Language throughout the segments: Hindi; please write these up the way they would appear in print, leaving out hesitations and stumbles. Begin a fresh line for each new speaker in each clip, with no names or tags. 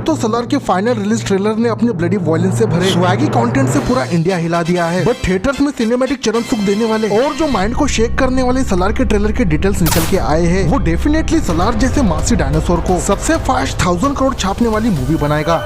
तो सलार के फाइनल रिलीज ट्रेलर ने अपने ब्लडी वॉयलेंस से भरे स्वैगी कंटेंट से पूरा इंडिया हिला दिया है। बट थिएटर्स में सिनेमैटिक चरम सुख देने वाले और जो माइंड को शेक करने वाले सलार के ट्रेलर के डिटेल्स निकल के आए हैं, वो डेफिनेटली सलार जैसे मासी डायनासोर को सबसे फास्ट 1000 करोड़ छापने वाली मूवी बनाएगा।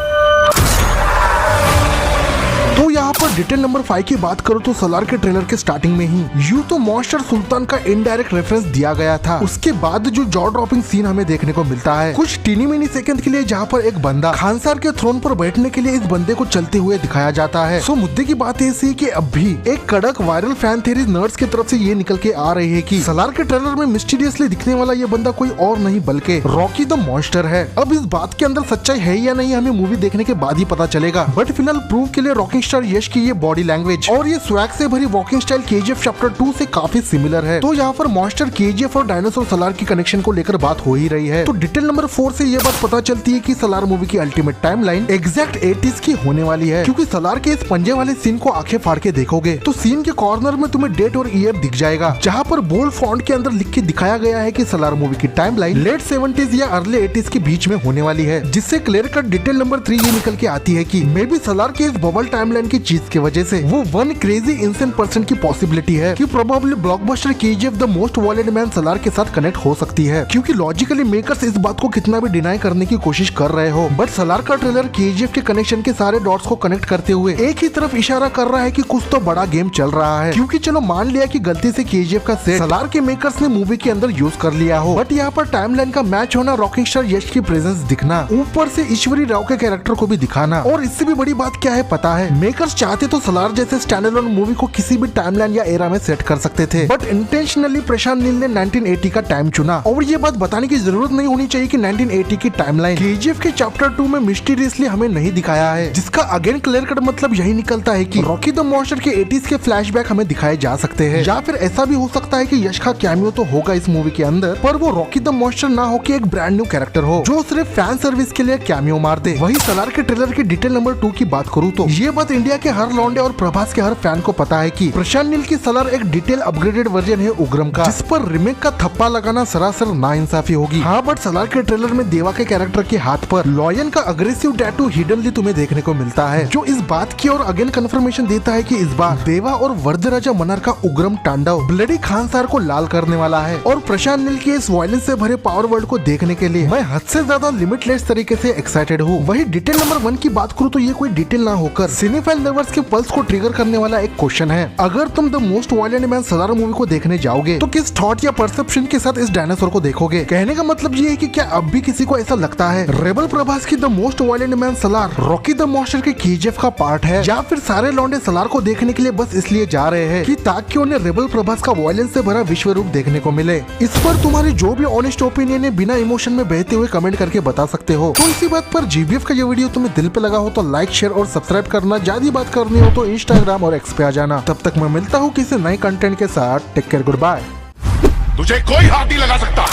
तो यहाँ पर डिटेल नंबर 5 की बात करो तो सलार के ट्रेलर के स्टार्टिंग में ही यूं तो मॉन्स्टर सुल्तान का इनडायरेक्ट रेफरेंस दिया गया था। उसके बाद जो जॉ ड्रॉपिंग सीन हमें देखने को मिलता है कुछ टीनी मिनी सेकंड के लिए, जहाँ पर एक बंदा खानसार के थ्रोन पर बैठने के लिए इस बंदे को चलते हुए दिखाया जाता है। सो मुद्दे की बात ऐसी है कि अब भी एक कड़क वायरल फैन थ्योरी नर्ड्स की तरफ से ये निकल के आ रही है कि सलार के ट्रेलर में मिस्टीरियसली दिखने वाला ये बंदा कोई और नहीं बल्कि रॉकी द मॉन्स्टर है। अब इस बात के अंदर सच्चाई है या नहीं हमें मूवी देखने के बाद ही पता चलेगा। बट फिलहाल प्रूव के लिए रॉकिंग स्टार यश की ये बॉडी लैंग्वेज और ये स्वैग से भरी वॉकिंग स्टाइल केजीएफ चैप्टर 2 से काफी सिमिलर है। तो यहाँ पर मॉन्स्टर, केजीएफ और डायनासोर सलार की कनेक्शन को लेकर बात हो ही रही है। तो डिटेल नंबर 4 से ये बात पता चलती है कि सलार मूवी की अल्टीमेट टाइमलाइन एग्जैक्ट 80s की होने वाली है, क्योंकि सलार के इस पंजे वाले सीन को आंखें फाड़ के देखोगे तो सीन के कॉर्नर में तुम्हें डेट और ईयर दिख जाएगा, जहाँ पर बोल्ड फॉन्ट के अंदर लिख के दिखाया गया है कि सलार मूवी की टाइमलाइन लेट 70s या अर्ली 80s के बीच में होने वाली है। जिससे क्लियर कट डिटेल नंबर 3 ये निकल के आती है कि मे बी सलार के इस बबल टाइमलाइन की चीज की वजह से वो वन क्रेजी इंसेंट पर्सन की पॉसिबिलिटी है कि probably blockbuster KGF the most violent man Salaar के साथ कनेक्ट हो सकती है, क्योंकि लॉजिकली मेकर्स इस बात को कितना भी डिनाई करने की कोशिश कर रहे हो, बट सलार का ट्रेलर केजीएफ के कनेक्शन के सारे डॉट्स को कनेक्ट करते हुए एक ही तरफ इशारा कर रहा है कि कुछ तो बड़ा गेम चल रहा है। क्योंकि चलो मान लिया कि गलती से केजीएफ का सेट सलार के मेकर्स ने मूवी के अंदर यूज कर लिया हो, बट यहाँ पर टाइमलाइन का मैच होना, रॉकिंग स्टार यश की प्रेजेंस दिखना, ऊपर से ईश्वरी राव के कैरेक्टर को भी दिखाना, और इससे भी बड़ी बात क्या है पता है, मेकर्स चाहते तो सलार जैसे स्टैंड अलोन मूवी को किसी भी टाइमलाइन या एरा में सेट कर सकते थे, बट इंटेंशनली प्रशांत नील ने 1980 का टाइम चुना। और ये बात बताने की जरूरत नहीं होनी चाहिए कि 1980 की टाइमलाइन केजीएफ के चैप्टर 2 में मिस्टीरियसली हमें नहीं दिखाया है, जिसका अगेन क्लियर कट मतलब यही निकलता है कि रॉकी द मॉन्स्टर के 80s के फ्लैशबैक हमें दिखाए जा सकते हैं, या फिर ऐसा भी हो सकता है कि यश का कैमियो तो होगा इस मूवी के अंदर, पर वो रॉकी द मॉन्स्टर ना हो कि एक ब्रांड न्यू कैरेक्टर हो जो सिर्फ फैन सर्विस के लिए कैमियो मार दे। वही सलार के ट्रेलर के डिटेल नंबर 2 की बात करूँ तो ये बात इंडिया के हर लौंडे और प्रभास के हर फैन को पता है कि प्रशांत नील की सलार एक डिटेल अपग्रेडेड वर्जन है उग्रम का, जिस पर रिमेक का थप्पा लगाना सरासर नाइंसाफी होगी। हाँ, बट सलार के ट्रेलर में देवा के कैरेक्टर के हाथ पर लॉयन का अग्रेसिव टैटू हिडनली तुम्हें देखने को मिलता है, जो इस बात की और अगेन कंफर्मेशन देता है कि इस बार देवा और वर्धराजा मनर का उग्रम तांडव ब्लडी खानसार को लाल करने वाला है। और प्रशांत नील के इस वायलेंस से भरे पावर वर्ल्ड को देखने के लिए मैं हद से ज्यादा लिमिटलेस तरीके से एक्साइटेड हूँ। वही डिटेल नंबर 1 की बात करूँ तो ये कोई डिटेल ना होकर सिनेफाइल लवर्स के पल्स को ट्रिगर करने वाला एक क्वेश्चन है। अगर तुम the most violent man Salaar movie को देखने जाओगे तो किस थॉट या परसेप्शन के साथ इस डायनासोर को देखोगे? कहने का मतलब ये है कि क्या अब भी किसी को ऐसा लगता है रेबल प्रभास की the most violent man Salaar Rocky the monster के केजीएफ का पार्ट है, या फिर सारे लौंडे सलार को देखने के लिए बस इसलिए जा रहे हैं कि ताकि उन्हें रेबल प्रभास का वायलेंस से भरा विश्व रूप देखने को मिले? इस पर तुम्हारी जो भी ऑनेस्ट ओपिनियन है बिना इमोशन में बहते हुए कमेंट करके बता सकते हो। तो इसी बात पर जीबीएफ का ये वीडियो तुम्हें दिल पे लगा हो तो लाइक, शेयर और सब्सक्राइब करना। ज्यादा बात करनी हो तो इंस्टाग्राम और एक्स पे आ जाना। तब तक मैं मिलता हूँ किसी नए कंटेंट के साथ। Take care, goodbye.
तुझे कोई हाथ नहीं लगा सकता।